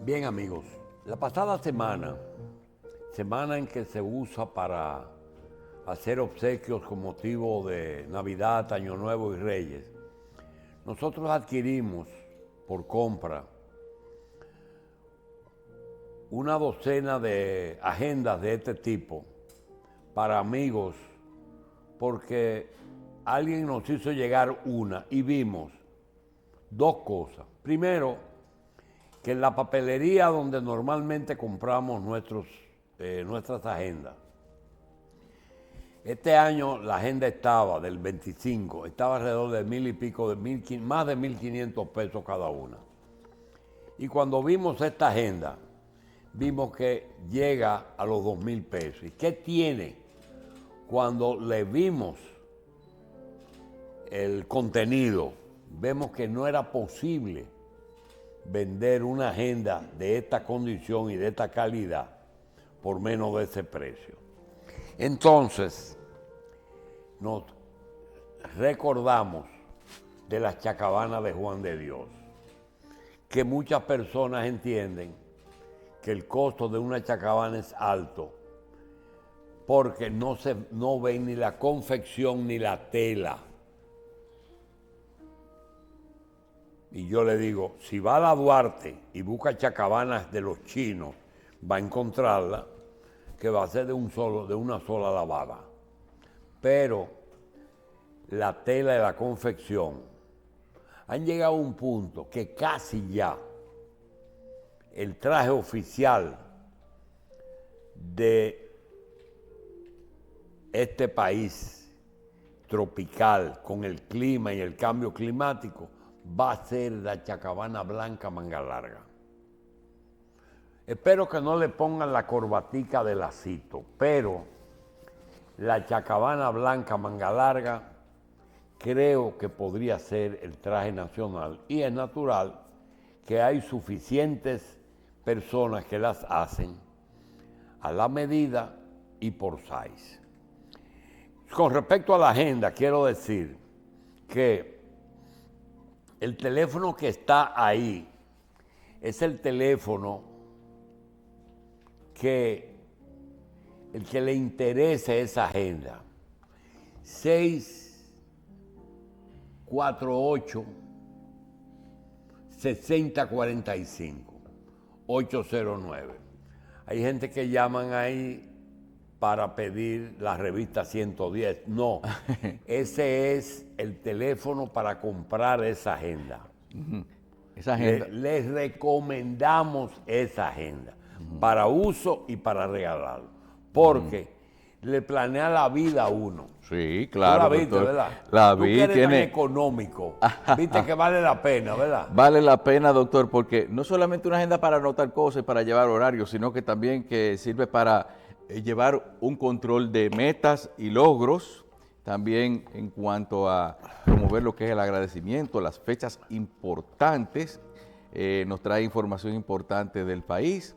Bien, amigos, la pasada semana en que se usa para hacer obsequios con motivo de Navidad, Año Nuevo y Reyes, nosotros adquirimos por compra una docena de agendas de este tipo para amigos, porque alguien nos hizo llegar una y vimos dos cosas. Primero, que en la papelería donde normalmente compramos nuestras agendas, este año la agenda estaba del 25, estaba alrededor de 1,000 y pico, más de 1,500 pesos cada una. Y cuando vimos esta agenda, vimos que llega a los 2,000 pesos. ¿Y qué tiene? Cuando le vimos el contenido, vemos que no era posible vender una agenda de esta condición y de esta calidad por menos de ese precio. Entonces, nos recordamos de las chacabanas de Juan de Dios, que muchas personas entienden que el costo de una chacabana es alto porque no ven ni la confección ni la tela. Y yo le digo, si va a la Duarte y busca chacabanas de los chinos, va a encontrarla, que va a ser de una sola lavada. Pero la tela y la confección han llegado a un punto que casi ya el traje oficial de este país tropical, con el clima y el cambio climático, va a ser la chacabana blanca manga larga. Espero que no le pongan la corbatica de lacito, pero la chacabana blanca manga larga creo que podría ser el traje nacional, y es natural que hay suficientes personas que las hacen a la medida y por size. Con respecto a la agenda, quiero decir que el teléfono que está ahí es el teléfono que el que le interese esa agenda. 648-6045, 809. Hay gente que llaman ahí para pedir la revista 110. No, ese es el teléfono para comprar esa agenda. Esa agenda. Les recomendamos esa agenda para uso y para regalarlo, porque le planea la vida a uno. Sí, claro. Tú la viste, doctor. ¿verdad? La Tú vi, que eres tan tiene... económico, viste que vale la pena, ¿verdad? Vale la pena, doctor, porque no solamente una agenda para anotar cosas y para llevar horarios, sino que también que sirve para llevar un control de metas y logros, también en cuanto a promover lo que es el agradecimiento, las fechas importantes, nos trae información importante del país,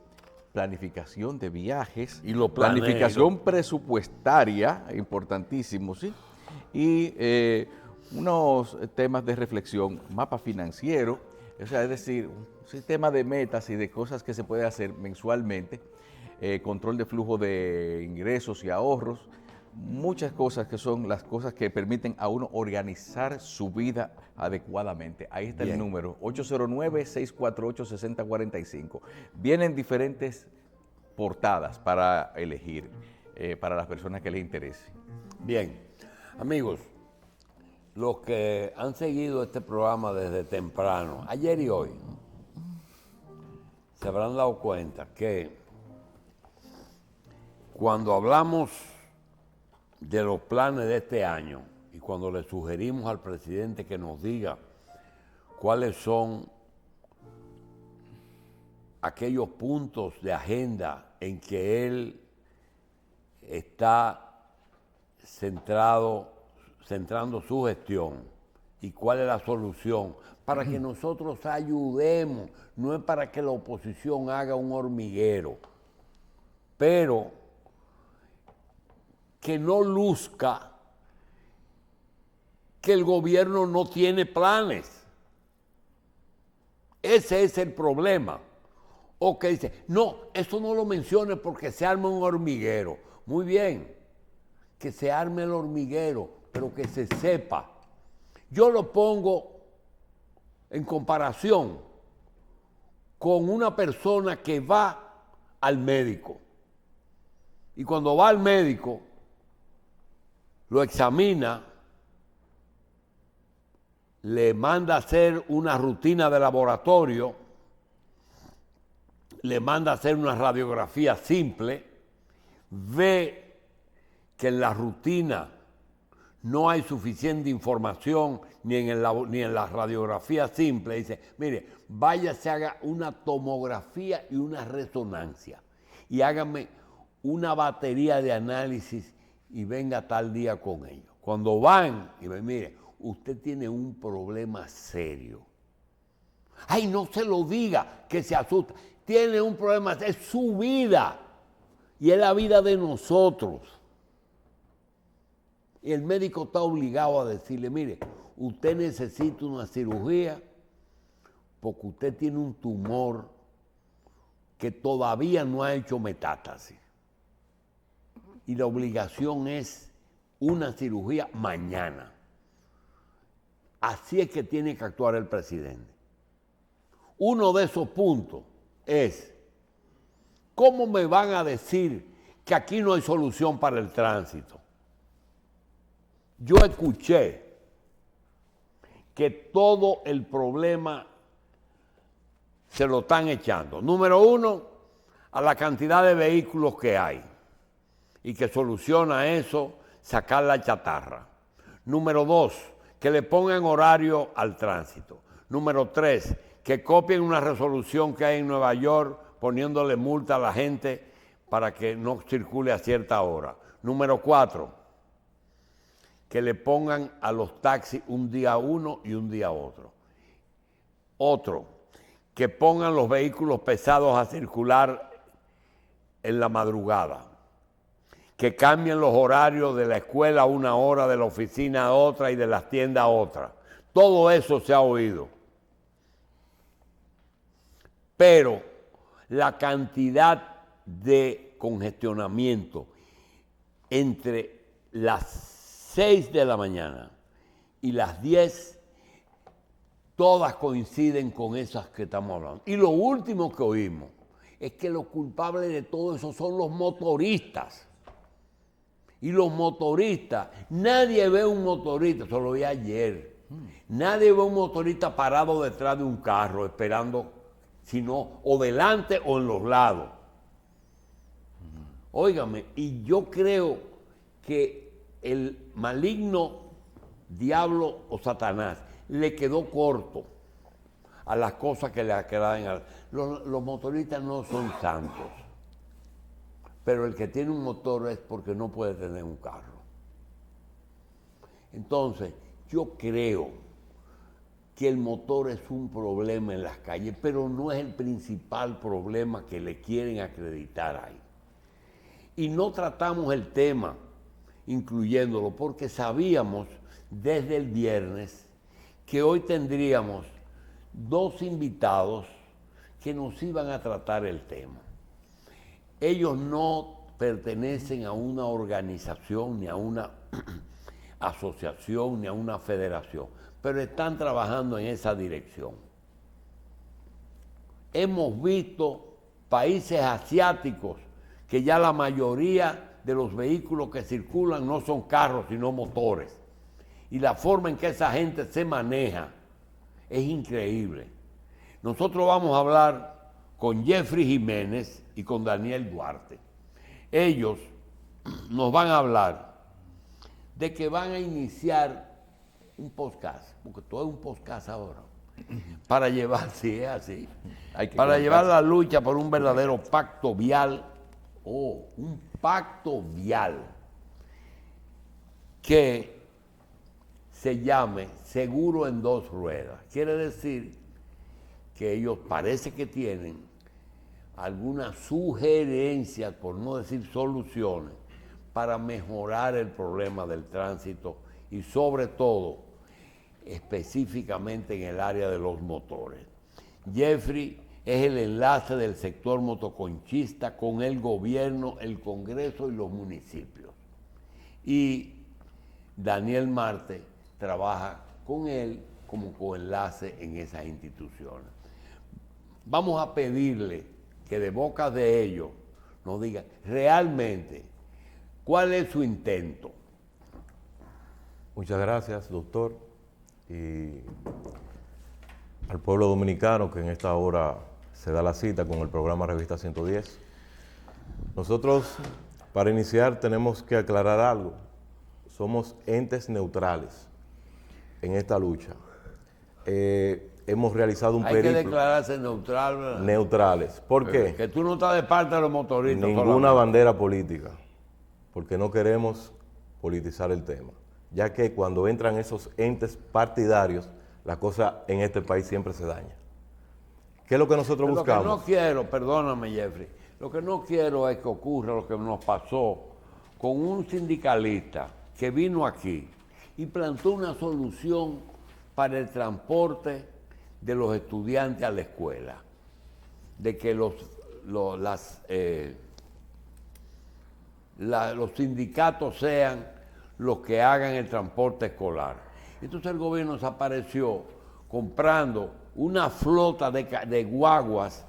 planificación de viajes, Y lo planea, planificación presupuestaria, importantísimo, ¿sí? Y unos temas de reflexión, mapa financiero, o sea, es decir, un sistema de metas y de cosas que se puede hacer mensualmente, control de flujo de ingresos y ahorros, muchas cosas que son las cosas que permiten a uno organizar su vida adecuadamente. Ahí está el número, 809-648-6045. Vienen diferentes portadas para elegir, para las personas que les interese. Bien, amigos, los que han seguido este programa desde temprano, ayer y hoy, se habrán dado cuenta que cuando hablamos de los planes de este año y cuando le sugerimos al presidente que nos diga cuáles son aquellos puntos de agenda en que él está centrando su gestión y cuál es la solución, para que nosotros ayudemos, no es para que la oposición haga un hormiguero, pero que no luzca que el gobierno no tiene planes. Ese es el problema. O que dice, no, eso no lo menciones porque se arma un hormiguero. Muy bien, que se arme el hormiguero, pero que se sepa. Yo lo pongo en comparación con una persona que va al médico. Y cuando va al médico, lo examina, le manda a hacer una rutina de laboratorio, le manda a hacer una radiografía simple, ve que en la rutina no hay suficiente información ni en la radiografía simple. Dice, mire, váyase, haga una tomografía y una resonancia y hágame una batería de análisis y venga tal día con ellos. Cuando van y me mire, usted tiene un problema serio. Ay, no se lo diga, que se asusta. Tiene un problema, es su vida y es la vida de nosotros. Y el médico está obligado a decirle, mire, usted necesita una cirugía porque usted tiene un tumor que todavía no ha hecho metástasis. Y la obligación es una cirugía mañana. Así es que tiene que actuar el presidente. Uno de esos puntos es, ¿cómo me van a decir que aquí no hay solución para el tránsito? Yo escuché que todo el problema se lo están echando. Número uno, a la cantidad de vehículos que hay y que soluciona eso sacar la chatarra. Número dos, que le pongan horario al tránsito. Número tres, que copien una resolución que hay en Nueva York poniéndole multa a la gente para que no circule a cierta hora. Número cuatro, que le pongan a los taxis un día uno y un día otro. Otro, que pongan los vehículos pesados a circular en la madrugada. Que cambien los horarios de la escuela a una hora, de la oficina a otra y de las tiendas a otra. Todo eso se ha oído. Pero la cantidad de congestionamiento entre las 6 de la mañana y las 10, todas coinciden con esas que estamos hablando. Y lo último que oímos es que los culpables de todo eso son los motoristas. Y los motoristas, nadie ve un motorista, eso lo vi ayer, nadie ve un motorista parado detrás de un carro esperando, sino o delante o en los lados. Óigame, y yo creo que el maligno diablo o Satanás le quedó corto a las cosas que le quedaban. Los motoristas no son santos. Pero el que tiene un motor es porque no puede tener un carro. Entonces, yo creo que el motor es un problema en las calles, pero no es el principal problema que le quieren acreditar ahí. Y no tratamos el tema incluyéndolo porque sabíamos desde el viernes que hoy tendríamos dos invitados que nos iban a tratar el tema. Ellos no pertenecen a una organización, ni a una asociación, ni a una federación, pero están trabajando en esa dirección. Hemos visto países asiáticos que ya la mayoría de los vehículos que circulan no son carros, sino motores. Y la forma en que esa gente se maneja es increíble. Nosotros vamos a hablar con Jeffrey Jiménez y con Daniel Duarte. Ellos nos van a hablar de que van a iniciar un podcast, porque todo es un podcast ahora, para llevar, si es así, para llevar la lucha por un verdadero pacto vial, un pacto vial que se llame Seguro en Dos Ruedas. Quiere decir que ellos parece que tienen algunas sugerencias, por no decir soluciones, para mejorar el problema del tránsito y sobre todo, específicamente en el área de los motores. Jeffrey es el enlace del sector motoconchista con el gobierno, el Congreso y los municipios. Y Daniel Marte trabaja con él como coenlace en esas instituciones. Vamos a pedirle que de boca de ellos nos digan realmente cuál es su intento. Muchas gracias, doctor, y al pueblo dominicano que en esta hora se da la cita con el programa Revista 110. Nosotros, para iniciar, tenemos que aclarar algo. Somos entes neutrales en esta lucha. Hemos realizado un periplo. Hay que declararse neutral, ¿verdad? Neutrales. ¿Por qué? Que tú no estás de parte de los motoristas. Ninguna solamente. bandera política, porque no queremos politizar el tema, ya que cuando entran esos entes partidarios, la cosa en este país siempre se daña. ¿Qué es lo que nosotros buscamos? Lo que no quiero, perdóname Jeffrey, lo que no quiero es que ocurra lo que nos pasó con un sindicalista que vino aquí y plantó una solución para el transporte de los estudiantes a la escuela, de que los sindicatos sean los que hagan el transporte escolar. Entonces el gobierno desapareció comprando una flota de guaguas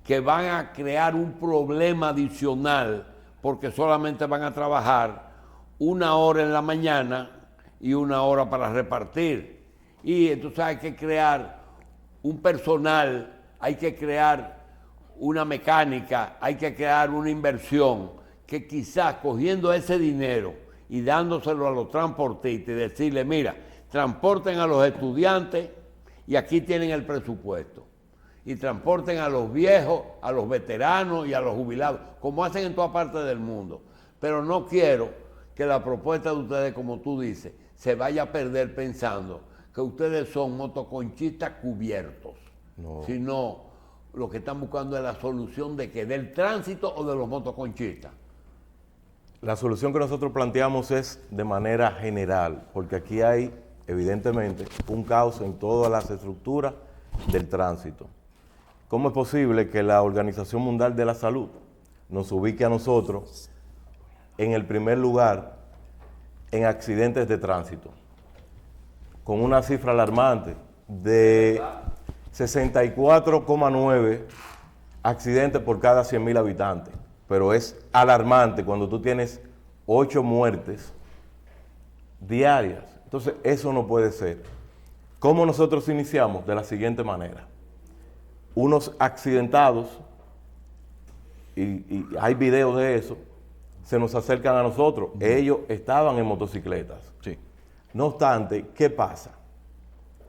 que van a crear un problema adicional porque solamente van a trabajar 1 hora en la mañana y 1 hora para repartir. Y entonces hay que crear un personal, hay que crear una mecánica, hay que crear una inversión que quizás cogiendo ese dinero y dándoselo a los transportistas y decirle, mira, transporten a los estudiantes y aquí tienen el presupuesto. Y transporten a los viejos, a los veteranos y a los jubilados, como hacen en toda parte del mundo. Pero no quiero que la propuesta de ustedes, como tú dices, se vaya a perder pensando que ustedes son motoconchistas cubiertos. No. Sino lo que están buscando es la solución de que del tránsito o de los motoconchistas. La solución que nosotros planteamos es de manera general, porque aquí hay evidentemente un caos en todas las estructuras del tránsito. ¿Cómo es posible que la Organización Mundial de la Salud nos ubique a nosotros en el primer lugar en accidentes de tránsito, con una cifra alarmante de 64,9 accidentes por cada 100.000 habitantes? Pero es alarmante cuando tú tienes 8 muertes diarias. Entonces, eso no puede ser. ¿Cómo nosotros iniciamos? De la siguiente manera. Unos accidentados, y hay videos de eso, se nos acercan a nosotros. Ellos estaban en motocicletas. Sí. No obstante, ¿qué pasa?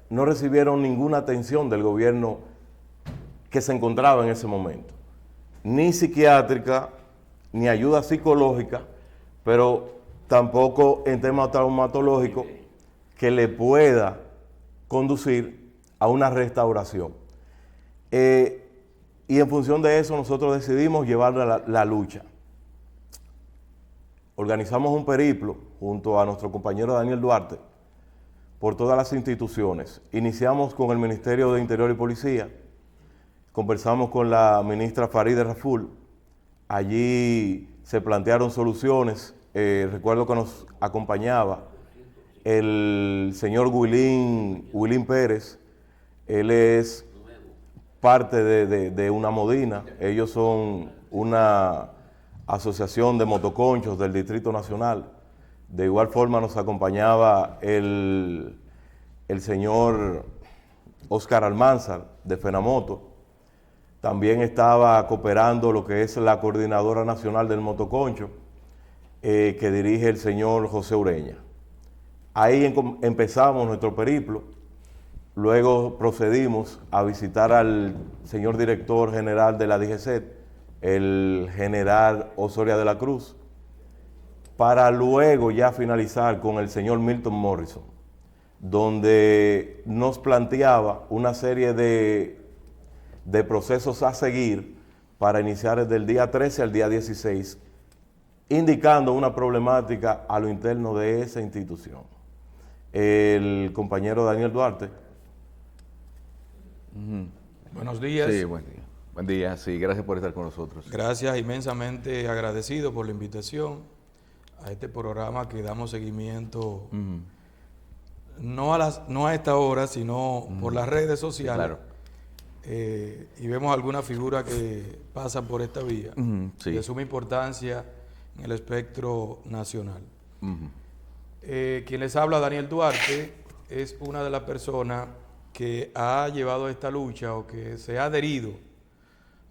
No recibieron ninguna atención del gobierno que se encontraba en ese momento. Ni psiquiátrica, ni ayuda psicológica, pero tampoco en temas traumatológicos que le pueda conducir a una restauración. Y en función de eso nosotros decidimos llevar la lucha. Organizamos un periplo junto a nuestro compañero Daniel Duarte por todas las instituciones. Iniciamos con el Ministerio de Interior y Policía, conversamos con la ministra Farideh Raful, allí se plantearon soluciones. Recuerdo que nos acompañaba el señor Wilín Pérez. Él es parte de Una Modina. Ellos son una asociación de motoconchos del Distrito Nacional. De igual forma nos acompañaba el señor Oscar Almanzar de Fenamoto. También estaba cooperando lo que es la Coordinadora Nacional del Motoconcho, que dirige el señor José Ureña. Ahí empezamos nuestro periplo. Luego procedimos a visitar al señor director general de la DGCET, el general Osoria de la Cruz, para luego ya finalizar con el señor Milton Morrison, donde nos planteaba una serie de procesos a seguir para iniciar desde el día 13 al día 16, indicando una problemática a lo interno de esa institución. El compañero Daniel Duarte. Buenos días. Sí, buen día. Buen día, sí, gracias por estar con nosotros. Gracias, inmensamente agradecido por la invitación a este programa que damos seguimiento no a esta hora, sino por las redes sociales. Claro. Y vemos algunas figuras que pasan por esta vía Sí. de suma importancia en el espectro nacional. Quien les habla, Daniel Duarte, es una de las personas que ha llevado esta lucha o que se ha adherido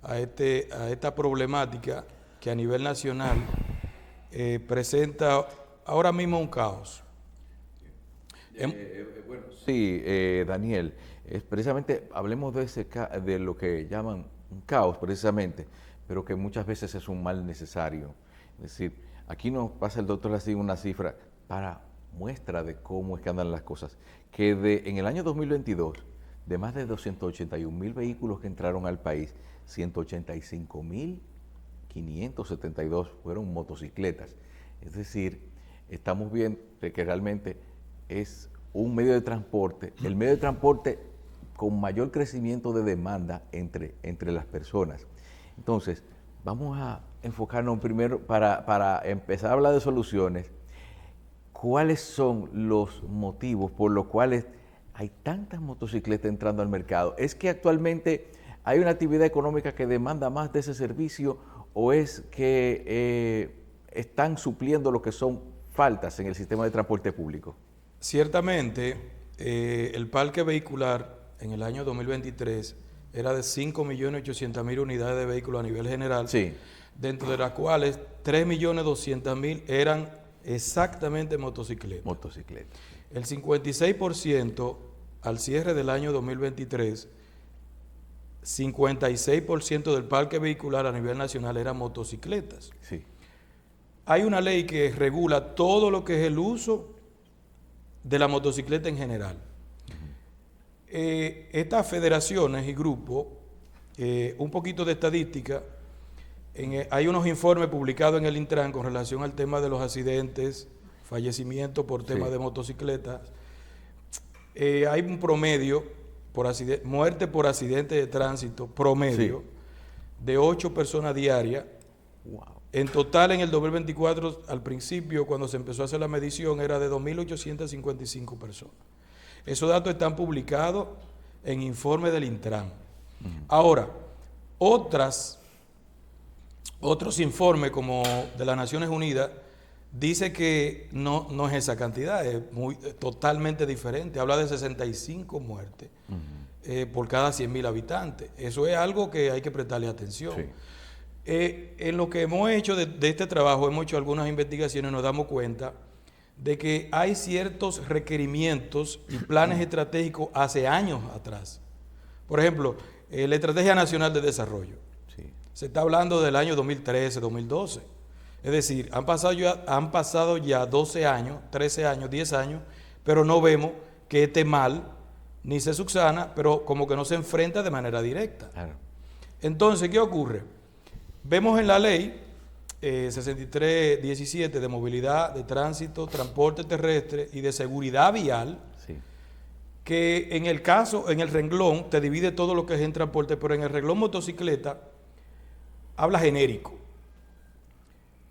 a esta problemática que a nivel nacional presenta ahora mismo un caos. Sí, Daniel, precisamente hablemos de lo que llaman un caos, precisamente, pero que muchas veces es un mal necesario. Es decir, aquí nos pasa el doctor así una cifra para muestra de cómo es que andan las cosas, que en el año 2022, de más de 281,000 vehículos que entraron al país, 185,572 fueron motocicletas. Es decir, estamos viendo de que realmente es un medio de transporte, el medio de transporte con mayor crecimiento de demanda entre las personas. Entonces, vamos a enfocarnos primero para empezar a hablar de soluciones. ¿Cuáles son los motivos por los cuales hay tantas motocicletas entrando al mercado? ¿Es que actualmente hay una actividad económica que demanda más de ese servicio o es que están supliendo lo que son faltas en el sistema de transporte público? Ciertamente, el parque vehicular en el año 2023 era de 5.800.000 unidades de vehículos a nivel general, Sí. dentro de las cuales 3.200.000 eran exactamente motocicletas. Motocicletas. El 56% al cierre del año 2023, 56% del parque vehicular a nivel nacional eran motocicletas. Sí. Hay una ley que regula todo lo que es el uso de la motocicleta en general. Estas federaciones y grupos, un poquito de estadística, hay unos informes publicados en el Intran con relación al tema de los accidentes, fallecimientos por temas de motocicletas. Hay un promedio, muerte por accidente de tránsito, promedio, de 8 personas diarias. Wow. En total, en el 2024, al principio, cuando se empezó a hacer la medición, era de 2.855 personas. Esos datos están publicados en informe del Intran. Ahora, otros informes, como de las Naciones Unidas, dice que no es esa cantidad, es totalmente diferente. Habla de 65 muertes por cada 100.000 habitantes. Eso es algo que hay que prestarle atención. Sí. En lo que hemos hecho de este trabajo, hemos hecho algunas investigaciones, nos damos cuenta de que hay ciertos requerimientos y planes estratégicos hace años atrás. Por ejemplo, la Estrategia Nacional de Desarrollo. Sí. Se está hablando del año 2013, 2012. Es decir, han pasado ya 12 años, 13 años, 10 años, pero no vemos que esté mal, ni se subsana, pero como que no se enfrenta de manera directa. Claro. Entonces, ¿qué ocurre? Vemos en la ley 6317 de movilidad, de tránsito, transporte terrestre y de seguridad vial, Sí. que en el renglón, te divide todo lo que es en transporte, pero en el renglón motocicleta habla genérico.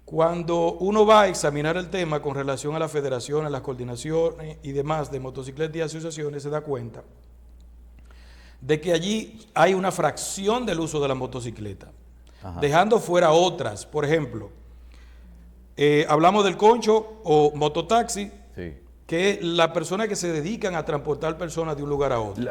Cuando uno va a examinar el tema con relación a la federación, a las coordinaciones y demás de motocicletas y asociaciones, se da cuenta de que allí hay una fracción del uso de la motocicleta, dejando fuera otras. Por ejemplo, hablamos del concho o mototaxi, Sí. que es la persona que se dedican a transportar personas de un lugar a otro.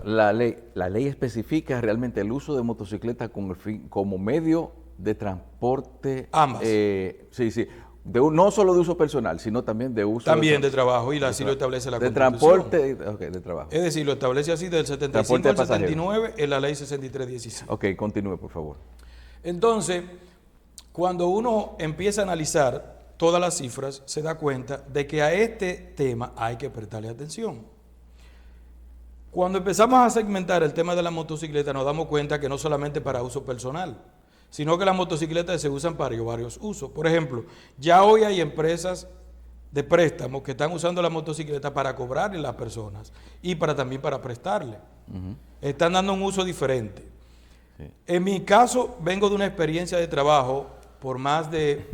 La ley especifica realmente el uso de motocicletas como medio de transporte. Ambas. Sí. No solo de uso personal, sino también de uso. También de trabajo, y así lo establece la de Constitución. transporte, de trabajo. Es decir, lo establece así del 75 Transporte al de pasajeros. 79 en la ley 6315. Ok, continúe, por favor. Entonces, cuando uno empieza a analizar todas las cifras, se da cuenta de que a este tema hay que prestarle atención. Cuando empezamos a segmentar el tema de la motocicleta, nos damos cuenta que no solamente para uso personal, sino que las motocicletas se usan para varios usos. Por ejemplo, ya hoy hay empresas de préstamos que están usando la motocicleta para cobrarle a las personas y también para prestarle. Están dando un uso diferente. Sí. En mi caso, vengo de una experiencia de trabajo por más de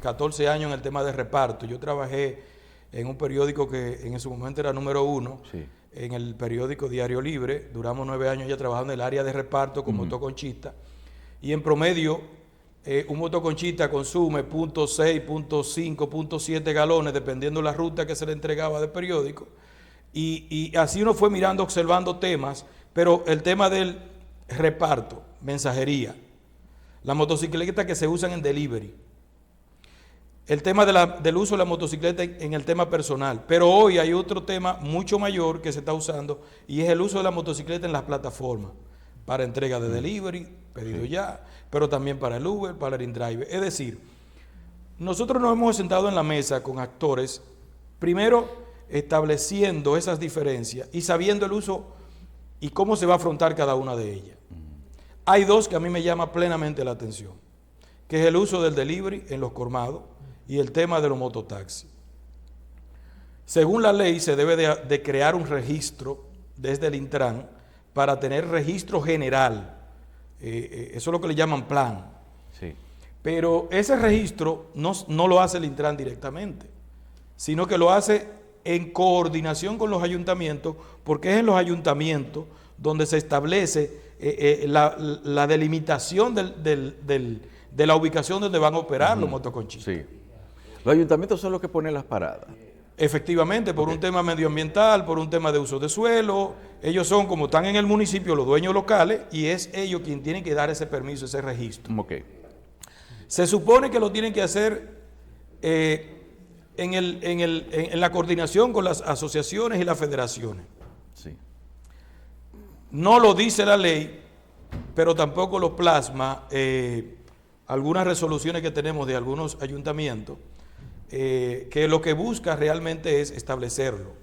14 años en el tema de reparto. Yo trabajé en un periódico que en su momento era número 1, Sí. en el periódico Diario Libre. Duramos 9 años ya trabajando en el área de reparto con motoconchista. Y en promedio, un motoconchista consume 0.6, 0.5, 0.7 galones, dependiendo de la ruta que se le entregaba del periódico. Y así uno fue mirando, observando temas, pero el tema del reparto, mensajería, las motocicletas que se usan en delivery, el tema del uso de la motocicleta en el tema personal. Pero hoy hay otro tema mucho mayor que se está usando y es el uso de la motocicleta en las plataformas para entrega de delivery, pedido ya, pero también para el Uber, para el InDrive. Es decir, nosotros nos hemos sentado en la mesa con actores, primero estableciendo esas diferencias y sabiendo el uso y cómo se va a afrontar cada una de ellas. Hay dos que a mí me llama plenamente la atención, que es el uso del delivery en los colmados y el tema de los mototaxis. Según la ley, se debe de crear un registro desde el Intran para tener registro general. Eso es lo que le llaman plan. Sí. Pero ese registro no lo hace el Intran directamente, sino que lo hace en coordinación con los ayuntamientos, porque es en los ayuntamientos donde se establece la delimitación de la ubicación donde van a operar los motoconchistas. Sí. Los ayuntamientos son los que ponen las paradas. Efectivamente, por un tema medioambiental, por un tema de uso de suelo, ellos son, como están en el municipio, los dueños locales, y es ellos quien tienen que dar ese permiso, ese registro. Ok. Se supone que lo tienen que hacer en la coordinación con las asociaciones y las federaciones. Sí. No lo dice la ley, pero tampoco lo plasma algunas resoluciones que tenemos de algunos ayuntamientos, que lo que busca realmente es establecerlo.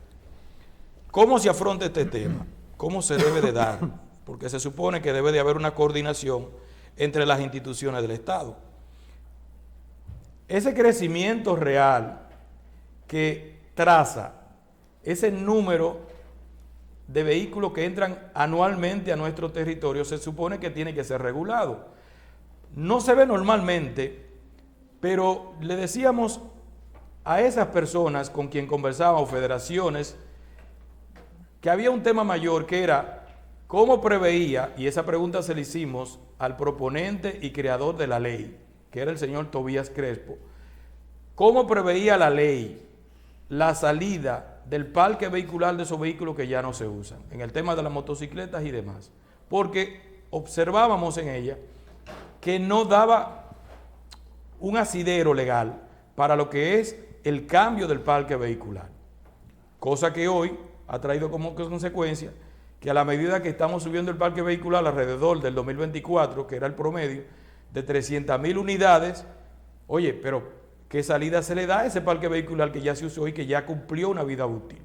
¿Cómo se afronta este tema? ¿Cómo se debe de dar? Porque se supone que debe de haber una coordinación entre las instituciones del Estado. Ese crecimiento real que traza ese número de vehículos que entran anualmente a nuestro territorio se supone que tiene que ser regulado. No se ve normalmente, pero le decíamos a esas personas con quien conversábamos, federaciones, que había un tema mayor que era cómo preveía, y esa pregunta se la hicimos al proponente y creador de la ley, que era el señor Tobías Crespo, cómo preveía la ley la salida del parque vehicular de esos vehículos que ya no se usan, en el tema de las motocicletas y demás, porque observábamos en ella que no daba un asidero legal para lo que es el cambio del parque vehicular, cosa que hoy ha traído como consecuencia que a la medida que estamos subiendo el parque vehicular alrededor del 2024, que era el promedio de 300.000 unidades, oye, pero ¿qué salida se le da a ese parque vehicular que ya se usó y que ya cumplió una vida útil?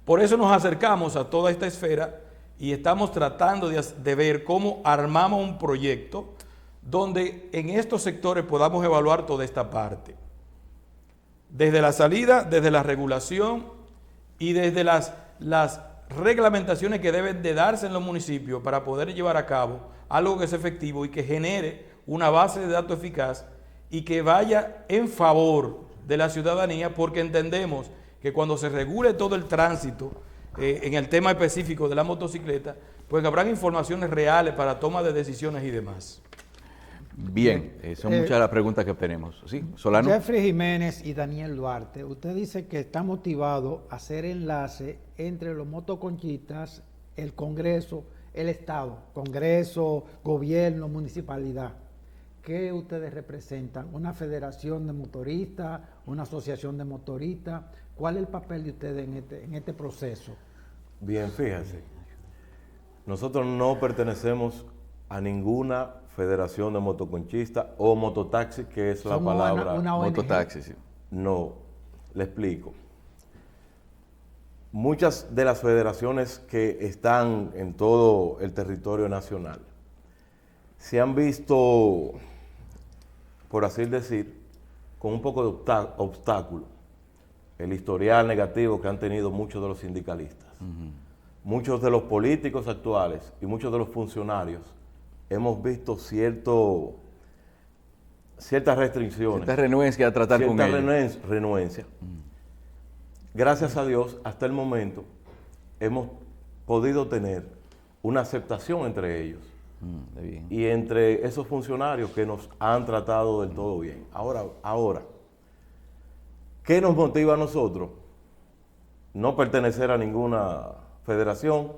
Por eso nos acercamos a toda esta esfera y estamos tratando de ver cómo armamos un proyecto donde en estos sectores podamos evaluar toda esta parte. Desde la salida, desde la regulación y desde las reglamentaciones que deben de darse en los municipios para poder llevar a cabo algo que sea efectivo y que genere una base de datos eficaz y que vaya en favor de la ciudadanía, porque entendemos que cuando se regule todo el tránsito en el tema específico de la motocicleta, pues habrán informaciones reales para toma de decisiones y demás. Bien, son muchas las preguntas que tenemos. ¿Sí? Solano. Jeffrey Jiménez y Daniel Duarte, usted dice que está motivado a hacer enlace entre los motoconchistas, el Congreso, el Estado, Congreso, gobierno, municipalidad. ¿Qué ustedes representan? ¿Una federación de motoristas? ¿Una asociación de motoristas? ¿Cuál es el papel de ustedes en este proceso? Bien, fíjense, nosotros no pertenecemos a ninguna federación de motoconchistas o mototaxi, que es la Somos palabra. una ONG. Mototaxi, sí. No, le explico. Muchas de las federaciones que están en todo el territorio nacional se han visto, por así decir, con un poco de obstáculo. El historial negativo que han tenido muchos de los sindicalistas. muchos de los políticos actuales y muchos de los funcionarios hemos visto ciertas restricciones. Esta renuencia a tratar con ellos. Renuencia. Gracias a Dios, hasta el momento, hemos podido tener una aceptación entre ellos Está bien. y entre esos funcionarios que nos han tratado del todo bien. Ahora, ¿qué nos motiva a nosotros? No pertenecer a ninguna federación,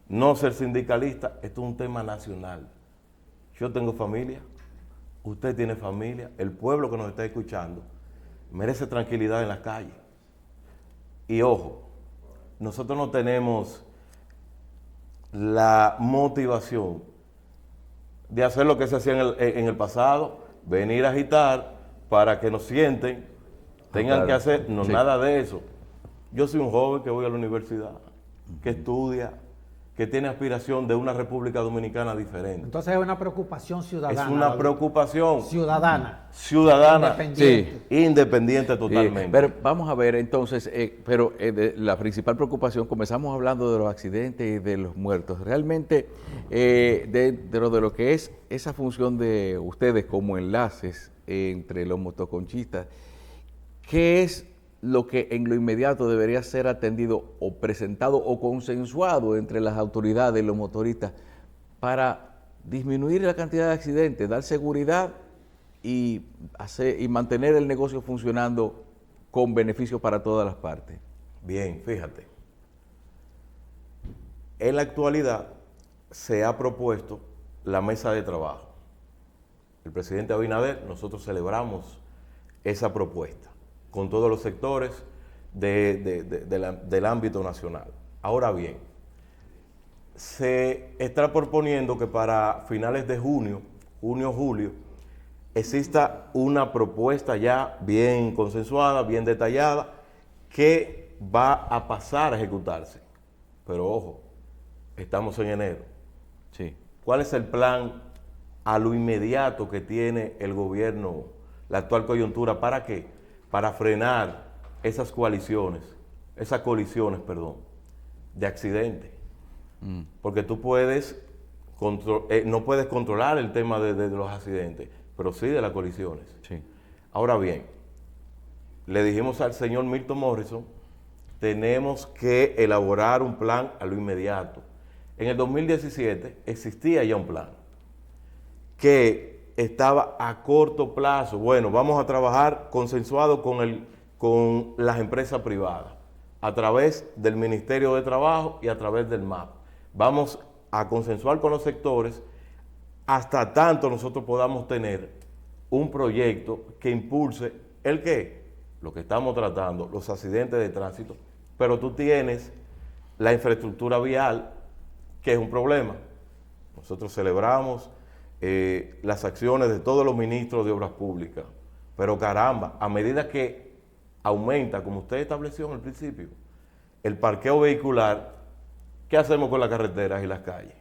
no ser sindicalista. Esto es un tema nacional. Yo tengo familia, usted tiene familia, el pueblo que nos está escuchando merece tranquilidad en las calles. Y ojo, nosotros no tenemos la motivación de hacer lo que se hacía en el pasado, venir a agitar para que nos sienten, tengan claro. que hacer, no, Sí. nada de eso. Yo soy un joven que voy a la universidad, que estudia, que tiene aspiración de una República Dominicana diferente. Entonces es una preocupación ciudadana. Es una preocupación ciudadana. ciudadana, Independiente. independiente totalmente. Pero vamos a ver entonces, la principal preocupación, comenzamos hablando de los accidentes y de los muertos. Realmente, dentro de lo que es esa función de ustedes como enlaces entre los motoconchistas, ¿qué es lo que en lo inmediato debería ser atendido o presentado o consensuado entre las autoridades y los motoristas para disminuir la cantidad de accidentes, dar seguridad y mantener el negocio funcionando con beneficio para todas las partes? Bien, fíjate. En la actualidad se ha propuesto la mesa de trabajo. El presidente Abinader, nosotros celebramos esa propuesta con todos los sectores del ámbito nacional. Ahora bien, se está proponiendo que para finales de junio, julio, exista una propuesta ya bien consensuada, bien detallada, que va a pasar a ejecutarse. Pero ojo, estamos en enero. Sí. ¿Cuál es el plan a lo inmediato que tiene el gobierno, la actual coyuntura? ¿Para qué? Para frenar esas colisiones, de accidentes. Porque tú puedes, no puedes controlar el tema de los accidentes, pero sí de las colisiones. Sí. Ahora bien, le dijimos al señor Milton Morrison, tenemos que elaborar un plan a lo inmediato. En el 2017 existía ya un plan que estaba a corto plazo. Bueno, vamos a trabajar consensuado con las empresas privadas, a través del Ministerio de Trabajo y a través del MAP. Vamos a consensuar con los sectores hasta tanto nosotros podamos tener un proyecto que impulse ¿el qué? Lo que estamos tratando, los accidentes de tránsito, pero tú tienes la infraestructura vial, que es un problema. Nosotros celebramos las acciones de todos los ministros de Obras Públicas, pero caramba, a medida que aumenta, como usted estableció en el principio, el parqueo vehicular, ¿qué hacemos con las carreteras y las calles?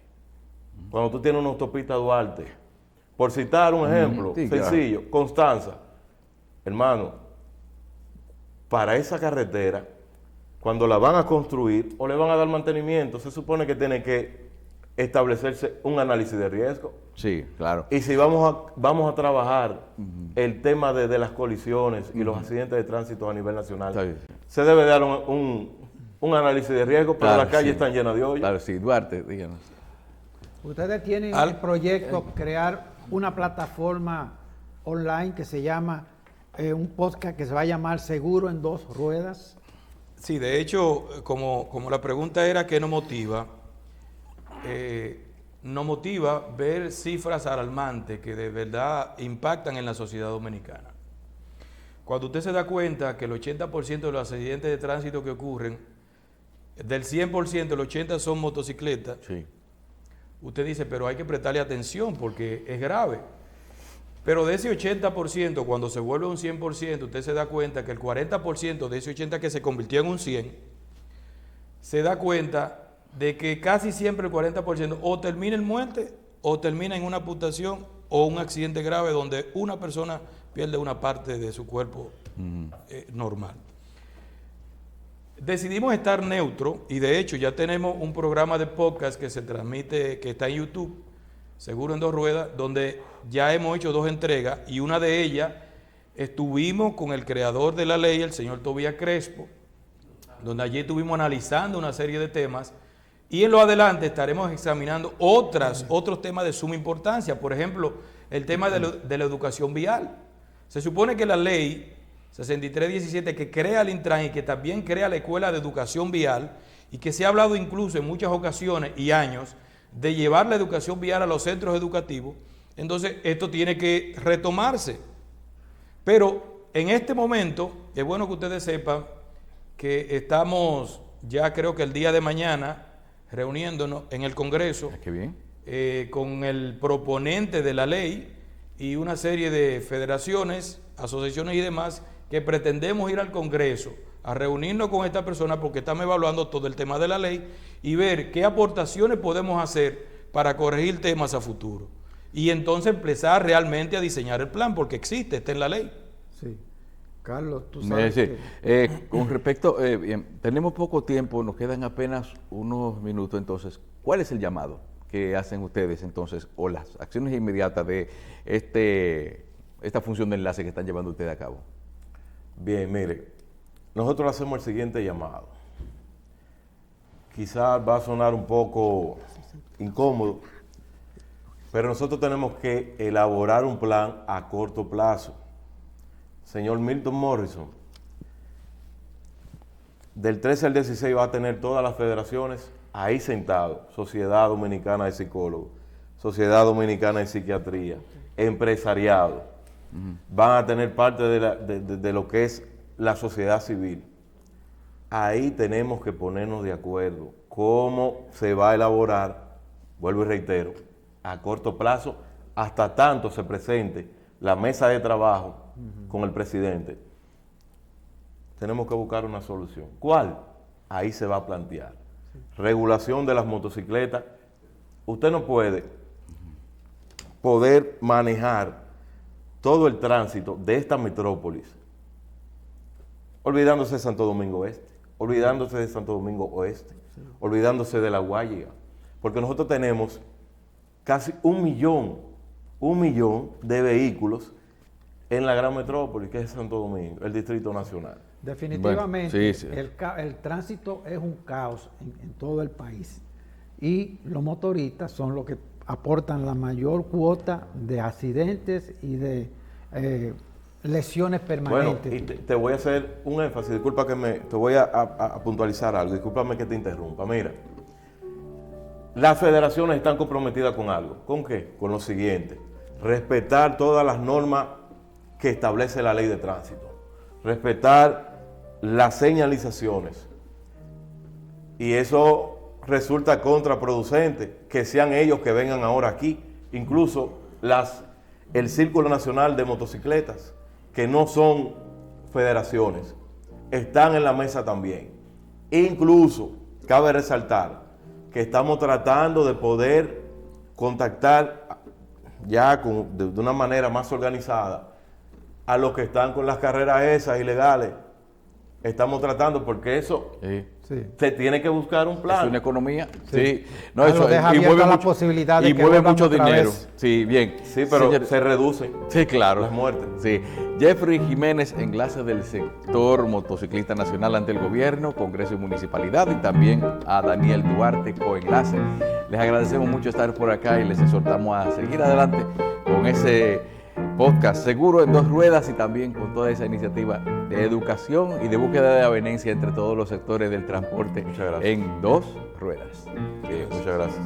Cuando tú tienes una autopista Duarte, por citar un ejemplo Sí, sencillo, claro. Constanza, hermano, para esa carretera, cuando la van a construir o le van a dar mantenimiento, se supone que tiene que establecerse un análisis de riesgo. Sí, claro. Y si vamos a trabajar el tema de las colisiones y los accidentes de tránsito a nivel nacional, se debe dar un análisis de riesgo, pero Claro, las calles sí. están llenas de hoyos. Claro, sí. Duarte, díganos. Ustedes tienen el proyecto crear una plataforma online que se llama, un podcast que se va a llamar Seguro en Dos Ruedas. Sí, de hecho, como la pregunta era ¿qué nos motiva? Nos motiva ver cifras alarmantes que de verdad impactan en la sociedad dominicana. Cuando usted se da cuenta que el 80% de los accidentes de tránsito que ocurren, del 100%, el 80% son motocicletas, Sí. usted dice, pero hay que prestarle atención porque es grave. Pero de ese 80%, cuando se vuelve un 100%, usted se da cuenta que el 40% de ese 80% que se convirtió en un 100%, se da cuenta de que casi siempre el 40% o termina en muerte, o termina en una amputación, o un accidente grave donde una persona pierde una parte de su cuerpo normal. decidimos estar neutro y de hecho ya tenemos un programa de podcast que se transmite, que está en YouTube, Seguro en Dos Ruedas, donde ya hemos hecho 2 entregas y una de ellas estuvimos con el creador de la ley, el señor Tobías Crespo, donde allí estuvimos analizando una serie de temas y en lo adelante estaremos examinando otros temas de suma importancia, por ejemplo, el tema de la educación vial. Se supone que la ley 6317 que crea el Intran y que también crea la Escuela de Educación Vial y que se ha hablado incluso en muchas ocasiones y años de llevar la educación vial a los centros educativos, entonces esto tiene que retomarse. Pero en este momento, es bueno que ustedes sepan que estamos ya creo que el día de mañana reuniéndonos en el Congreso Qué bien. con el proponente de la ley y una serie de federaciones, asociaciones y demás que pretendemos ir al Congreso a reunirnos con esta persona porque estamos evaluando todo el tema de la ley y ver qué aportaciones podemos hacer para corregir temas a futuro. Y entonces empezar realmente a diseñar el plan porque existe, está en la ley. Sí. Carlos, tú sabes Sí. que... Con respecto, bien, tenemos poco tiempo, nos quedan apenas unos minutos, entonces, ¿cuál es el llamado que hacen ustedes entonces o las acciones inmediatas de esta función de enlace que están llevando ustedes a cabo? Bien, mire, nosotros hacemos el siguiente llamado. Quizás va a sonar un poco incómodo, pero nosotros tenemos que elaborar un plan a corto plazo. Señor Milton Morrison, del 13 al 16 va a tener todas las federaciones ahí sentados, Sociedad Dominicana de Psicólogos, Sociedad Dominicana de Psiquiatría, empresariado, van a tener parte de lo que es la sociedad civil. Ahí tenemos que ponernos de acuerdo cómo se va a elaborar, vuelvo y reitero, a corto plazo, hasta tanto se presente la mesa de trabajo con el presidente. Tenemos que buscar una solución. ¿Cuál? Ahí se va a plantear. Regulación de las motocicletas. Usted no puede manejar todo el tránsito de esta metrópolis olvidándose de Santo Domingo Este, olvidándose de Santo Domingo Oeste, olvidándose de La Guayiga, porque nosotros tenemos casi un millón de vehículos en la gran metrópoli, que es Santo Domingo, el Distrito Nacional. Definitivamente, Bueno, sí. el tránsito es un caos en todo el país y los motoristas son los que aportan la mayor cuota de accidentes y de lesiones permanentes. Bueno, y te voy a hacer un énfasis, disculpa que te voy a puntualizar algo, discúlpame que te interrumpa. Mira, las federaciones están comprometidas con algo. ¿Con qué? Con lo siguiente: respetar todas las normas que establece la ley de tránsito, respetar las señalizaciones. Y eso resulta contraproducente que sean ellos que vengan ahora aquí, incluso el Círculo Nacional de Motocicletas, que no son federaciones, están en la mesa también. Incluso cabe resaltar que estamos tratando de poder contactar ya de una manera más organizada a los que están con las carreras esas ilegales. Estamos tratando porque eso se tiene que buscar un plan. Es una economía. Sí. No, Claro, eso deja y abierta mueve la mucho, posibilidad de y que mueve vuelvan mucho otra dinero. vez. Sí, bien. Sí, pero Señor- se reducen Sí, claro. las muertes. Sí. Jeffrey Jiménez, enlace del sector motociclista nacional ante el gobierno, Congreso y Municipalidad, y también a Daniel Duarte, coenlace. Les agradecemos mucho estar por acá y les exhortamos a seguir adelante con ese podcast Seguro en Dos Ruedas y también con toda esa iniciativa de educación y de búsqueda de avenencia entre todos los sectores del transporte Muchas gracias. en dos ruedas. Muchas gracias.